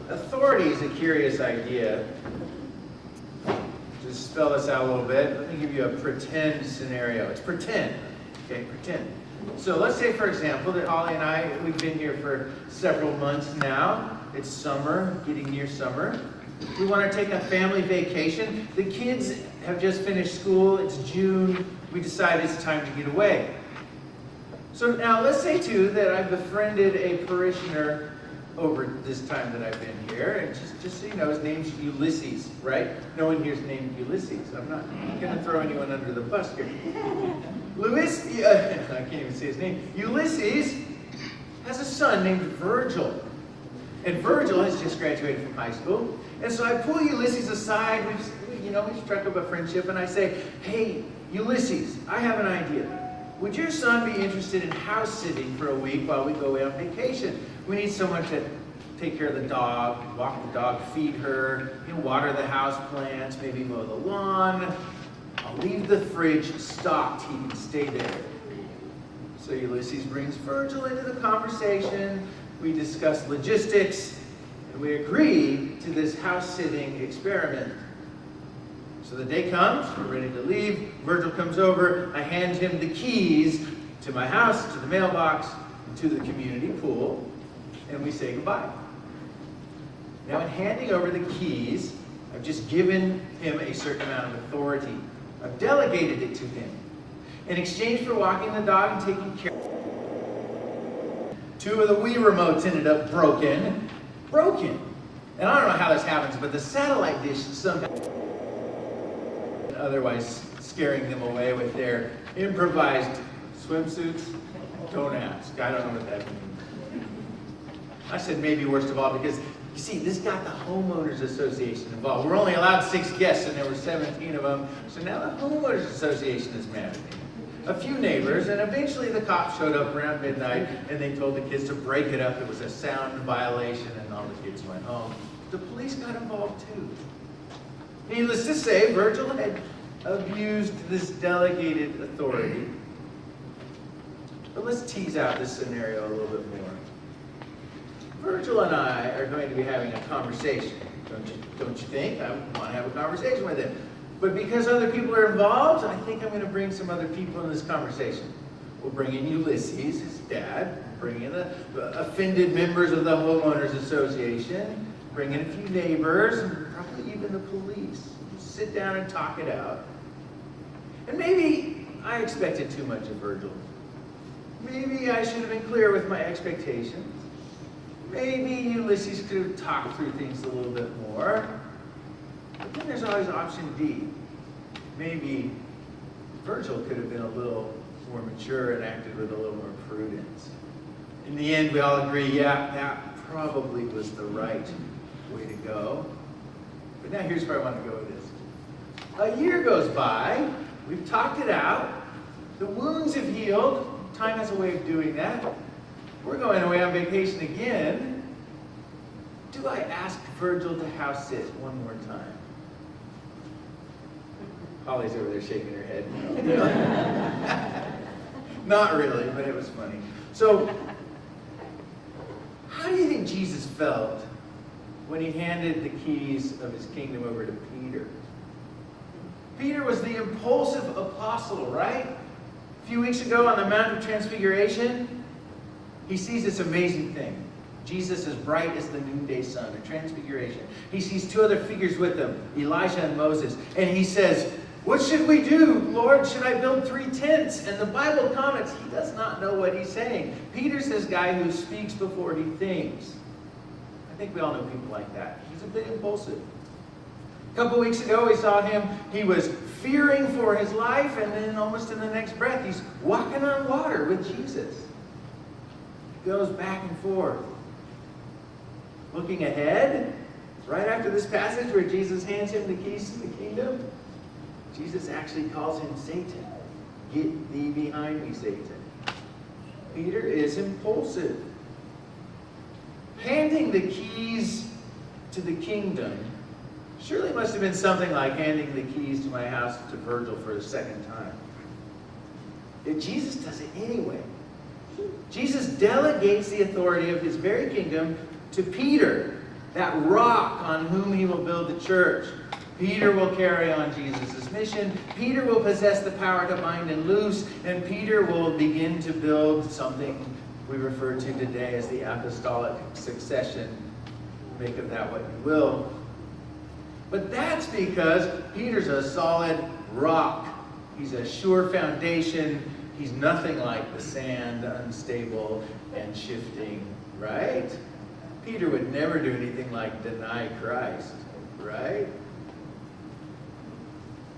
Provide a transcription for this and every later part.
Authority is a curious idea. To spell this out a little bit, let me give you a pretend scenario. It's pretend. Okay, pretend. So let's say, for example, that Holly and I, we've been here for several months now. It's summer, getting near summer. We want to take a family vacation. The kids have just finished school. It's June. We decide it's time to get away. So now let's say, too, that I've befriended a parishioner over this time that I've been here. And just so you know, his name's Ulysses, right? No one here's named Ulysses. I'm not going to throw anyone under the bus here. I can't even say his name. Ulysses has a son named Virgil. And Virgil has just graduated from high school. And so I pull Ulysses aside. We've struck up a friendship. And I say, hey, Ulysses, I have an idea. Would your son be interested in house sitting for a week while we go away on vacation? We need someone to take care of the dog, walk the dog, feed her, water the house plants, maybe mow the lawn. I'll leave the fridge stocked. He can stay there. So Ulysses brings Virgil into the conversation. We discuss logistics, and we agree to this house-sitting experiment. So the day comes, we're ready to leave. Virgil comes over. I hand him the keys to my house, to the mailbox, and to the community pool, and we say goodbye. Now, in handing over the keys, I've just given him a certain amount of authority. I've delegated it to him. In exchange for walking the dog and taking care of it, 2 of the Wii remotes ended up broken. And I don't know how this happens, but the satellite dish somehow, otherwise scaring them away with their improvised swimsuits. Don't ask. I don't know what that means. I said maybe worst of all because, you see, this got the homeowners association involved. We're only allowed 6 guests and there were 17 of them. So now the homeowners association is mad at me. A few neighbors, and eventually the cops showed up around midnight and they told the kids to break it up. It was a sound violation and all the kids went home. The police got involved too. Needless to say, Virgil had abused this delegated authority. But let's tease out this scenario a little bit more. Virgil and I are going to be having a conversation. Don't you think? I want to have a conversation with him. But because other people are involved, I think I'm going to bring some other people in this conversation. We'll bring in Ulysses, his dad, bring in the offended members of the homeowners association, bring in a few neighbors, and probably even the police. Sit down and talk it out. And maybe I expected too much of Virgil. Maybe I should have been clear with my expectations. Maybe Ulysses could have talked through things a little bit more. But then there's always option D. Maybe Virgil could have been a little more mature and acted with a little more prudence. In the end, we all agree, yeah, that probably was the right way to go. But now here's where I want to go with this. A year goes by. We've talked it out. The wounds have healed. Time has a way of doing that. We're going away on vacation again. Do I ask Virgil to house sit one more time? Holly's over there shaking her head. Not really, but it was funny. So, how do you think Jesus felt when he handed the keys of his kingdom over to Peter? Peter was the impulsive apostle, right? A few weeks ago on the Mount of Transfiguration, he sees this amazing thing. Jesus as bright as the noonday sun, a transfiguration. He sees 2 other figures with him, Elijah and Moses. And he says, what should we do, Lord? Should I build 3 tents? And the Bible comments, he does not know what he's saying. Peter's this guy who speaks before he thinks. I think we all know people like that. He's a bit impulsive. A couple weeks ago, we saw him. He was fearing for his life, and then almost in the next breath, he's walking on water with Jesus. He goes back and forth. Looking ahead, right after this passage where Jesus hands him the keys to the kingdom, Jesus actually calls him Satan. Get thee behind me, Satan. Peter is impulsive. Handing the keys to the kingdom surely must have been something like handing the keys to my house to Virgil for the second time. Yet Jesus does it anyway. Jesus delegates the authority of his very kingdom to Peter, that rock on whom he will build the church. Peter will carry on Jesus' mission. Peter will possess the power to bind and loose. And Peter will begin to build something we refer to today as the apostolic succession. Make of that what you will. But that's because Peter's a solid rock. He's a sure foundation. He's nothing like the sand, unstable and shifting, right? Peter would never do anything like deny Christ, right?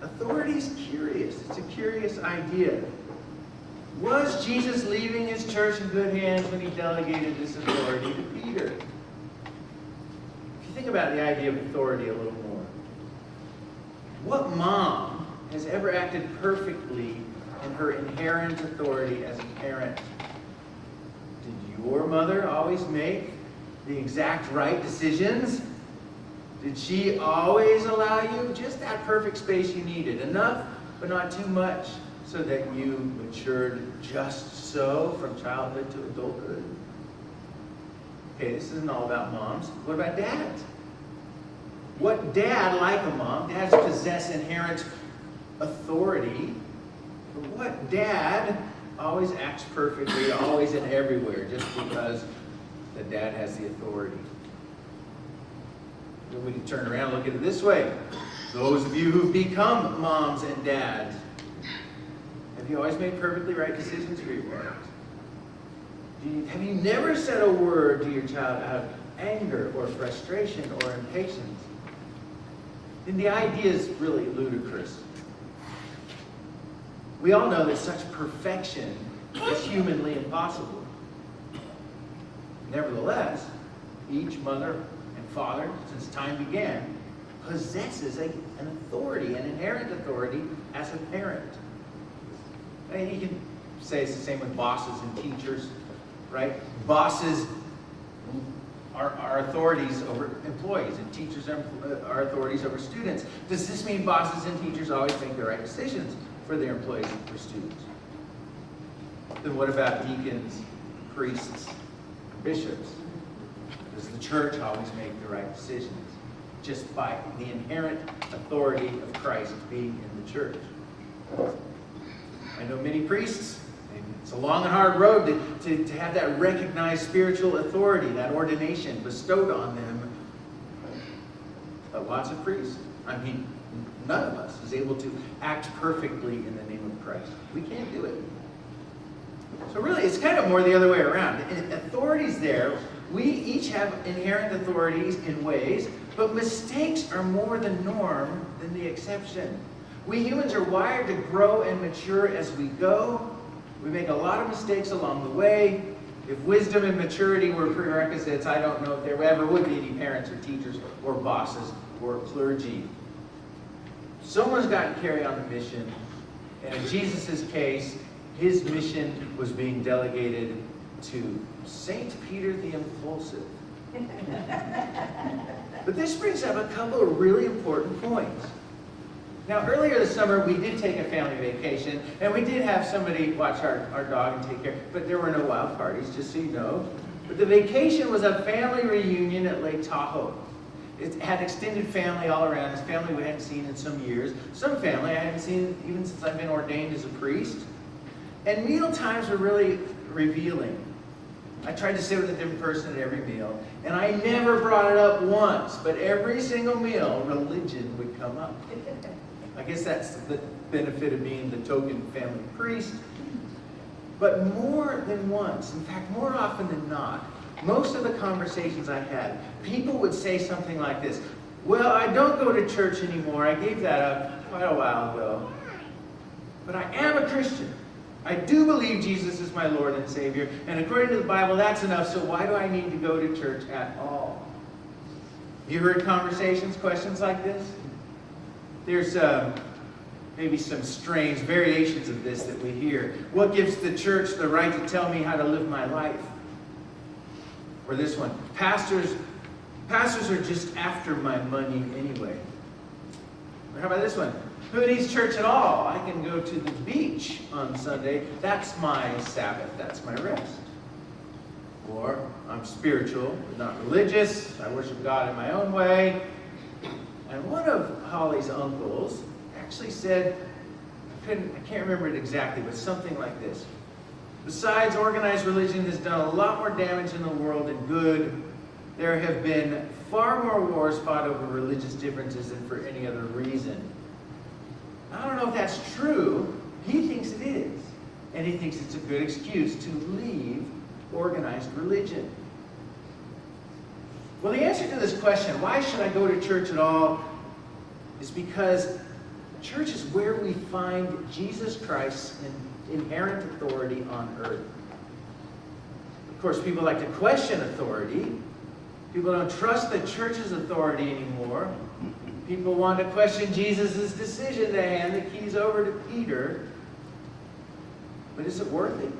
Authority's curious. It's a curious idea. Was Jesus leaving his church in good hands when he delegated this authority to Peter? If you think about the idea of authority a little more, what mom has ever acted perfectly in her inherent authority as a parent? Did your mother always make the exact right decisions? Did she always allow you just that perfect space you needed? Enough, but not too much, so that you matured just so from childhood to adulthood? Okay, this isn't all about moms. What about dads? What dad, like a mom, dads possess inherent authority. But what dad always acts perfectly, always and everywhere, just because the dad has the authority? Then we can turn around and look at it this way. Those of you who've become moms and dads, have you always made perfectly right decisions for your parents? Have you never said a word to your child out of anger or frustration or impatience? And the idea is really ludicrous. We all know that such perfection is humanly impossible. Nevertheless, each mother and father, since time began, possesses an authority, an inherent authority as a parent. And you can say it's the same with bosses and teachers, right? Bosses are authorities over employees, and teachers are authorities over students. Does this mean bosses and teachers always make the right decisions for their employees and for students? Then what about deacons, priests, bishops? Does the church always make the right decisions just by the inherent authority of Christ being in the church? I know many priests. It's a long and hard road to have that recognized spiritual authority, that ordination bestowed on them. But lots of priests, none of us is able to act perfectly in the name of Christ. We can't do it. So really, it's kind of more the other way around. Authority's there. We each have inherent authorities in ways, but mistakes are more the norm than the exception. We humans are wired to grow and mature as we go. We make a lot of mistakes along the way. If wisdom and maturity were prerequisites, I don't know if there ever would be any parents or teachers or bosses or clergy. Someone's got to carry on the mission. And in Jesus' case, his mission was being delegated to St. Peter the Impulsive. But this brings up a couple of really important points. Now, earlier this summer, we did take a family vacation, and we did have somebody watch our dog and take care, but there were no wild parties, just so you know. But the vacation was a family reunion at Lake Tahoe. It had extended family all around. This family we hadn't seen in some years. Some family I hadn't seen even since I've been ordained as a priest. And meal times were really revealing. I tried to sit with a different person at every meal, and I never brought it up once, but every single meal, religion would come up. I guess that's the benefit of being the token family priest. But more than once, in fact, more often than not, most of the conversations I had, people would say something like this: well, I don't go to church anymore. I gave that up quite a while ago. But I am a Christian. I do believe Jesus is my Lord and Savior. And according to the Bible, that's enough. So why do I need to go to church at all? You heard conversations, questions like this? There's maybe some strange variations of this that we hear. What gives the church the right to tell me how to live my life? Or this one: pastors are just after my money anyway. Or how about this one? Who needs church at all? I can go to the beach on Sunday. That's my Sabbath. That's my rest. Or I'm spiritual, but not religious. I worship God in my own way. And one of Holly's uncles actually said, I can't remember it exactly, but something like this. Besides, organized religion has done a lot more damage in the world than good. There have been far more wars fought over religious differences than for any other reason. I don't know if that's true. He thinks it is. And he thinks it's a good excuse to leave organized religion. Well, the answer to this question, why should I go to church at all, is because church is where we find Jesus Christ's inherent authority on earth. Of course, people like to question authority. People don't trust the church's authority anymore. People want to question Jesus' decision to hand the keys over to Peter. But is it worth it?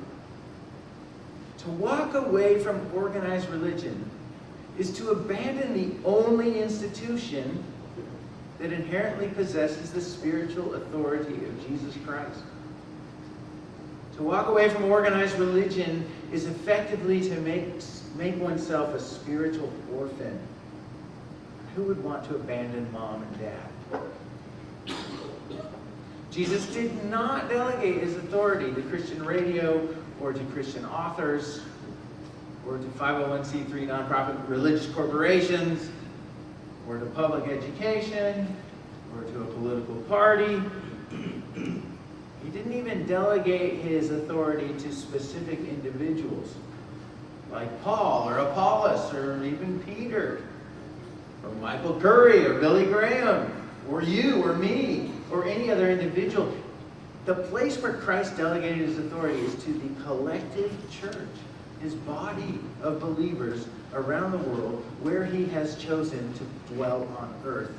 To walk away from organized religion is to abandon the only institution that inherently possesses the spiritual authority of Jesus Christ. To walk away from organized religion is effectively to make oneself a spiritual orphan. Who would want to abandon mom and dad? Jesus did not delegate his authority to Christian radio or to Christian authors or to 501c3 nonprofit religious corporations or to public education or to a political party. He didn't even delegate his authority to specific individuals like Paul or Apollos or even Peter or Michael Curry or Billy Graham or you or me or any other individual. The place where Christ delegated his authority is to the collective church, his body of believers around the world where he has chosen to dwell on earth.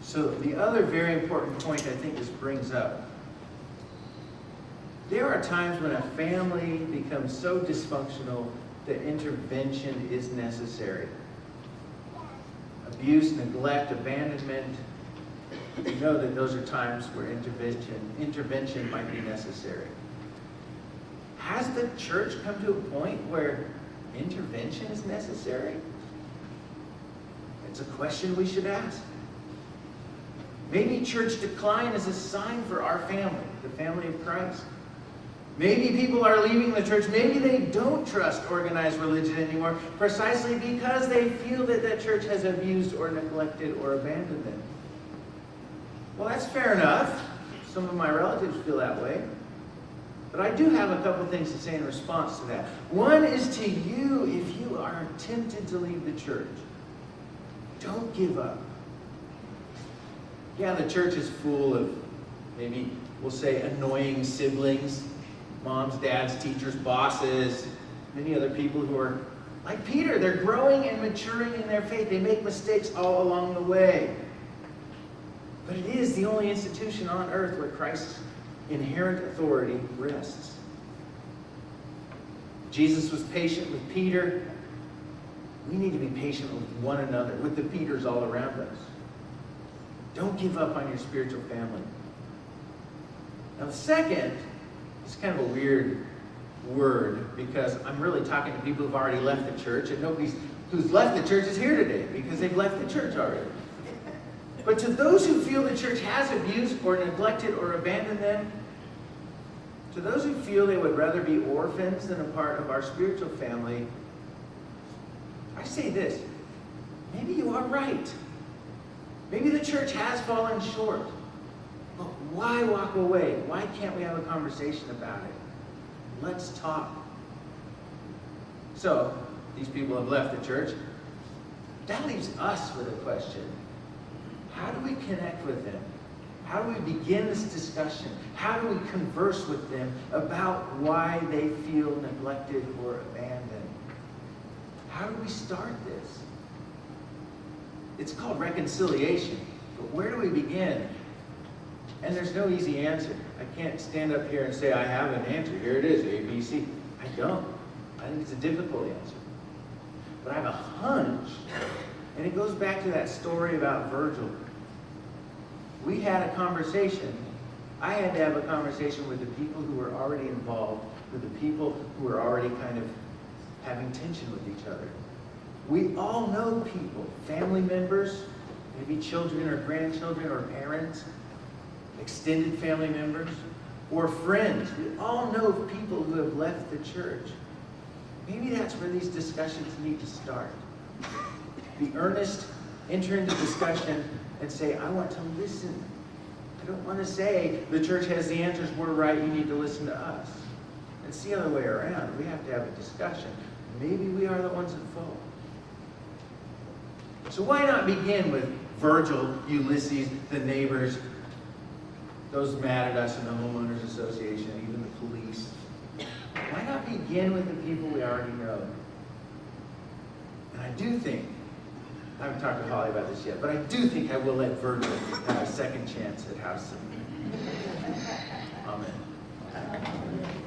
So the other very important point I think this brings up, there are times when a family becomes so dysfunctional that intervention is necessary. Abuse, neglect, abandonment, you know that those are times where intervention might be necessary. Has the church come to a point where intervention is necessary? It's a question we should ask. Maybe church decline is a sign for our family, the family of Christ. Maybe people are leaving the church. Maybe they don't trust organized religion anymore precisely because they feel that that church has abused or neglected or abandoned them. Well, that's fair enough. Some of my relatives feel that way. But I do have a couple things to say in response to that. One is to you, if you are tempted to leave the church, don't give up. Yeah, the church is full of, maybe we'll say, annoying siblings, moms, dads, teachers, bosses, many other people who are like Peter. They're growing and maturing in their faith. They make mistakes all along the way. But it is the only institution on earth where Christ's inherent authority rests. Jesus was patient with Peter. We need to be patient with one another, with the Peters all around us. Don't give up on your spiritual family. Now the second is kind of a weird word because I'm really talking to people who've already left the church, and nobody who's left the church is here today because they've left the church already. But to those who feel the church has abused or neglected or abandoned them, to those who feel they would rather be orphans than a part of our spiritual family, I say this, maybe you are right. Maybe the church has fallen short. But why walk away? Why can't we have a conversation about it? Let's talk. So, these people have left the church. That leaves us with a question. How do we connect with them? How do we begin this discussion? How do we converse with them about why they feel neglected or abandoned? How do we start this? It's called reconciliation, but where do we begin? And there's no easy answer. I can't stand up here and say, I have an answer. Here it is, A, B, C. I don't. I think it's a difficult answer. But I have a hunch, and it goes back to that story about Virgil. we had a conversation. I had to have a conversation with the people who were already involved, with the people who were already kind of having tension with each other. We all know people, family members, maybe children or grandchildren or parents, extended family members, or friends. We all know people who have left the church. Maybe that's where these discussions need to start. Be earnest, enter into discussion, and say, I want to listen. I don't want to say, the church has the answers, we're right, you need to listen to us. It's the other way around. We have to have a discussion. Maybe we are the ones at fault. So why not begin with Virgil, Ulysses, the neighbors, those mad at us in the homeowners association, even the police? Why not begin with the people we already know? And I do think, I haven't talked to Holly about this yet, but I do think I will let Virgil have a second chance at Housesitter. Amen.